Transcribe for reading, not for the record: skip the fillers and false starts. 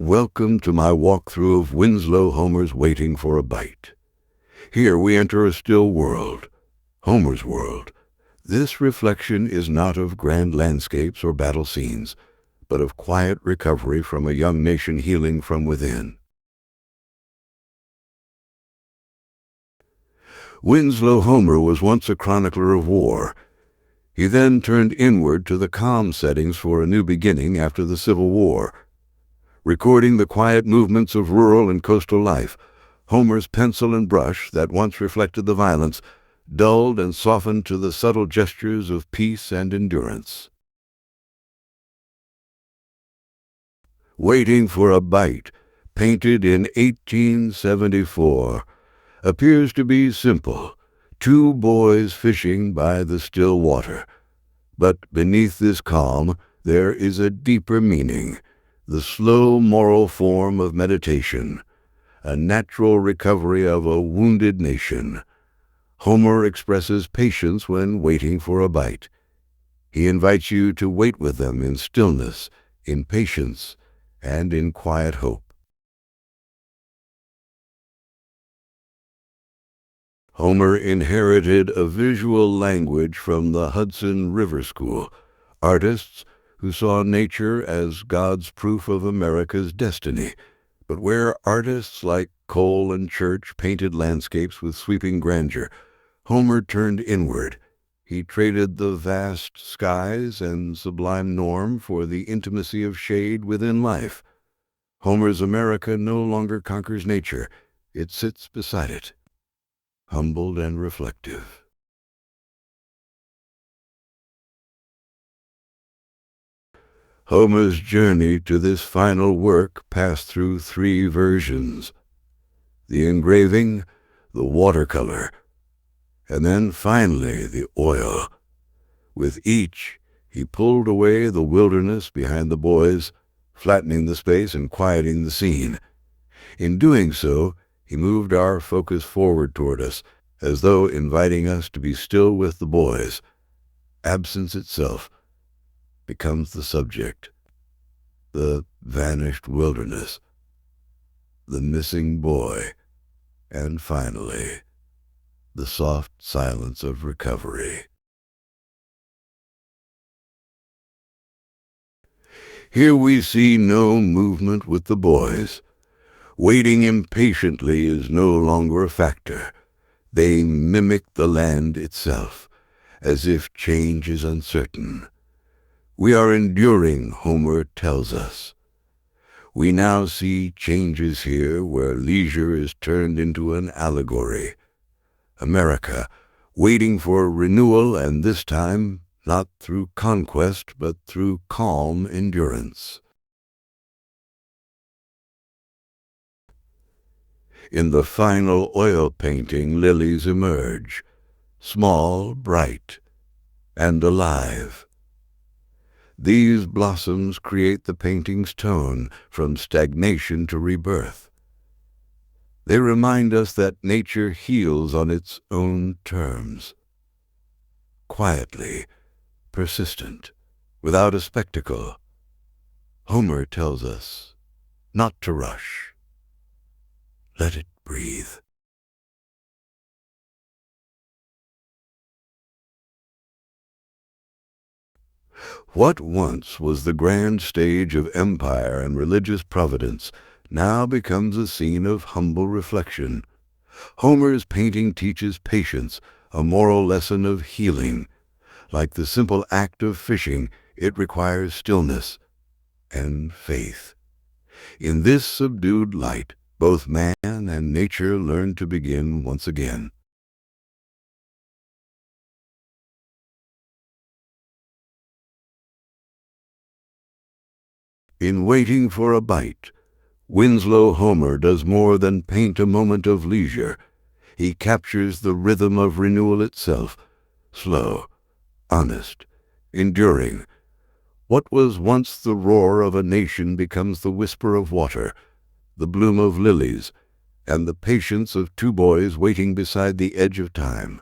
Welcome to my walkthrough of Winslow Homer's Waiting for a Bite. Here we enter a still world, Homer's world. This reflection is not of grand landscapes or battle scenes, but of quiet recovery from a young nation healing from within. Winslow Homer was once a chronicler of war. He then turned inward to the calm settings for a new beginning after the Civil War. Recording the quiet movements of rural and coastal life, Homer's pencil and brush that once reflected the violence dulled and softened to the subtle gestures of peace and endurance. Waiting for a Bite, painted in 1874, appears to be simple, two boys fishing by the still water. But beneath this calm there is a deeper meaning, the slow moral form of meditation, a natural recovery of a wounded nation. Homer expresses patience when waiting for a bite. He invites you to wait with them in stillness, in patience, and in quiet hope. Homer inherited a visual language from the Hudson River School, artists who saw nature as God's proof of America's destiny. But where artists like Cole and Church painted landscapes with sweeping grandeur, Homer turned inward. He traded the vast skies and sublime norm for the intimacy of shade within life. Homer's America no longer conquers nature. It sits beside it, humbled and reflective. Homer's journey to this final work passed through three versions: the engraving, the watercolor, and then finally the oil. With each, he pulled away the wilderness behind the boys, flattening the space and quieting the scene. In doing so, he moved our focus forward toward us, as though inviting us to be still with the boys. Absence itself becomes the subject, the vanished wilderness, the missing boy, and finally, the soft silence of recovery. Here we see no movement with the boys. Waiting impatiently is no longer a factor. They mimic the land itself, as if change is uncertain. We are enduring, Homer tells us. We now see changes here where leisure is turned into an allegory. America, waiting for renewal, and this time not through conquest, but through calm endurance. In the final oil painting, lilies emerge, small, bright, and alive. These blossoms create the painting's tone, from stagnation to rebirth. They remind us that nature heals on its own terms. Quietly, persistent, without a spectacle. Homer tells us not to rush. Let it breathe. What once was the grand stage of empire and religious providence now becomes a scene of humble reflection. Homer's painting teaches patience, a moral lesson of healing. Like the simple act of fishing, it requires stillness and faith. In this subdued light, both man and nature learn to begin once again. In Waiting for a Bite, Winslow Homer does more than paint a moment of leisure. He captures the rhythm of renewal itself, slow, honest, enduring. What was once the roar of a nation becomes the whisper of water, the bloom of lilies, and the patience of two boys waiting beside the edge of time.